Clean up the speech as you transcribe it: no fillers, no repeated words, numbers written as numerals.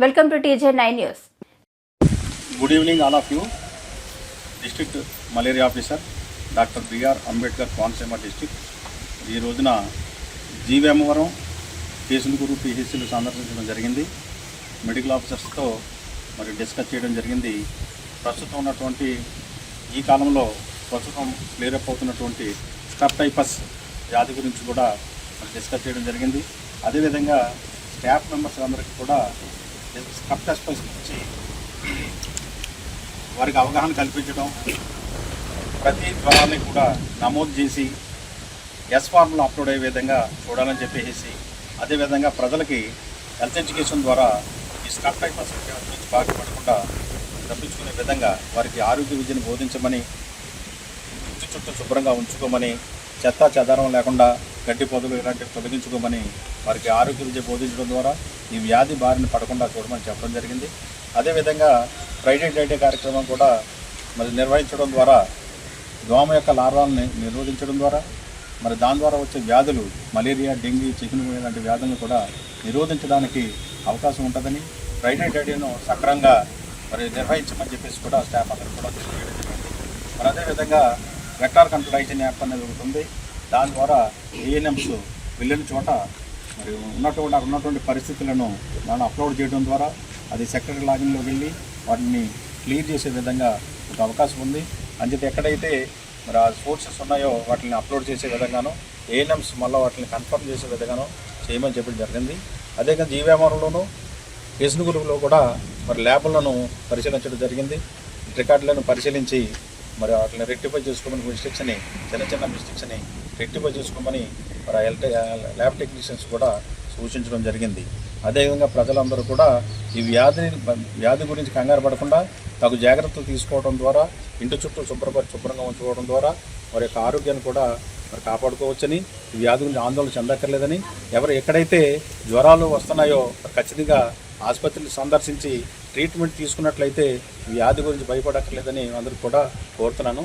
Welcome to TJ9 News. Good evening all of you. District Malaria Officer Dr. B.R. Ambedkar Koనసీమ District ఈ రోజున జీవేమవరం కేసులూరు పిహెచ్సిలు సందర్శించడం జరిగింది. Medical ఆఫీసర్స్తో మరి discuss చేయడం జరిగింది. ప్రస్తుతం ఉన్నటువంటి ఈ కాలంలో ప్రస్తుతం క్లియరప్ అవుతున్నటువంటి స్టెప్టైఫస్ వ్యాధి గురించి కూడా మరి డిస్కస్ చేయడం జరిగింది. అదేవిధంగా స్టాఫ్ మెంబర్స్ అందరికీ కూడా స్టెప్టైఫస్ గురించి వారికి అవగాహన కల్పించడం, ప్రతి జ్వరాన్ని కూడా నమోదు చేసి ఎస్ ఫార్మ్లో అప్లోడ్ అయ్యే విధంగా చూడాలని చెప్పేసి, అదేవిధంగా ప్రజలకి హెల్త్ ఎడ్యుకేషన్ ద్వారా ఈ స్టెప్టైఫస్ నుంచి బాగుపడకుండా తప్పించుకునే విధంగా వారికి ఆరోగ్య విద్యను బోధించమని, ఇంటి చుట్టూ శుభ్రంగా ఉంచుకోమని, చెత్త చెదారం లేకుండా గడ్డి పొదలు ఇలాంటివి తొలగించుకోమని వారికి ఆరోగ్య విద్య బోధించడం ద్వారా ఈ వ్యాధి బారిన పడకుండా చూడమని చెప్పడం జరిగింది. అదేవిధంగా ఫ్రైడే డే కార్యక్రమం కూడా మరి నిర్వహించడం ద్వారా దోమ యొక్క లార్వాలని నిరోధించడం ద్వారా మరి దాని ద్వారా వచ్చే వ్యాధులు మలేరియా, డెంగీ, చికెన్గున్యా లాంటి వ్యాధులను కూడా నిరోధించడానికి అవకాశం ఉంటుందని, ఫ్రైడే డేను సక్రమంగా మరి నిర్వహించమని చెప్పేసి కూడా స్టాఫ్ అందరూ కూడా తెలియజేయడం జరిగింది. మరి అదేవిధంగా వెక్టార్ కంట్రోల్ హైజీన్ యాప్ అనేది ఒకటి ఉంది. దాని ద్వారా ఏఎన్ఎంస్ వెళ్ళిన చోట మరి ఉన్నటువంటి పరిస్థితులను మనం అప్లోడ్ చేయడం ద్వారా అది సెక్రటరీ లాగిన్లోకి వెళ్ళి వాటిని క్లియర్ చేసే విధంగా ఒక అవకాశం ఉంది. అంచేత ఎక్కడైతే మరి ఆ సోర్సెస్ ఉన్నాయో వాటిని అప్లోడ్ చేసే విధంగానో, ఏఎన్ఎంస్ మళ్ళీ వాటిని కన్ఫర్మ్ చేసే విధంగానో చేయమని చెప్పడం జరిగింది. అదేవిధంగా జీవేమవరంలోనూ కేసునూరులో కూడా మరి ల్యాబ్లను పరిశీలించడం జరిగింది. రికార్డులను పరిశీలించి మరి వాటిని రెక్టిఫై చేసుకోమని మిస్టేక్స్ని, చిన్న మిస్టేక్స్ని రెక్టిఫై చేసుకోమని మరి ల్యాబ్ టెక్నీషియన్స్ కూడా సూచించడం జరిగింది. అదేవిధంగా ప్రజలందరూ కూడా ఈ వ్యాధి గురించి కంగారు పడకుండా తగు జాగ్రత్తలు తీసుకోవడం ద్వారా, ఇంటి చుట్టూ శుభ్రంగా ఉంచుకోవడం ద్వారా వారి యొక్క ఆరోగ్యాన్ని కూడా మరి కాపాడుకోవచ్చని, ఈ వ్యాధి గురించి ఆందోళన చెందక్కర్లేదని, ఎక్కడైతే జ్వరాలు వస్తున్నాయో ఖచ్చితంగా ఆసుపత్రిని సందర్శించి ట్రీట్మెంట్ తీసుకున్నట్లయితే వ్యాధి గురించి భయపడక్కర్లేదని అందరికీ కూడా కోరుతున్నాను.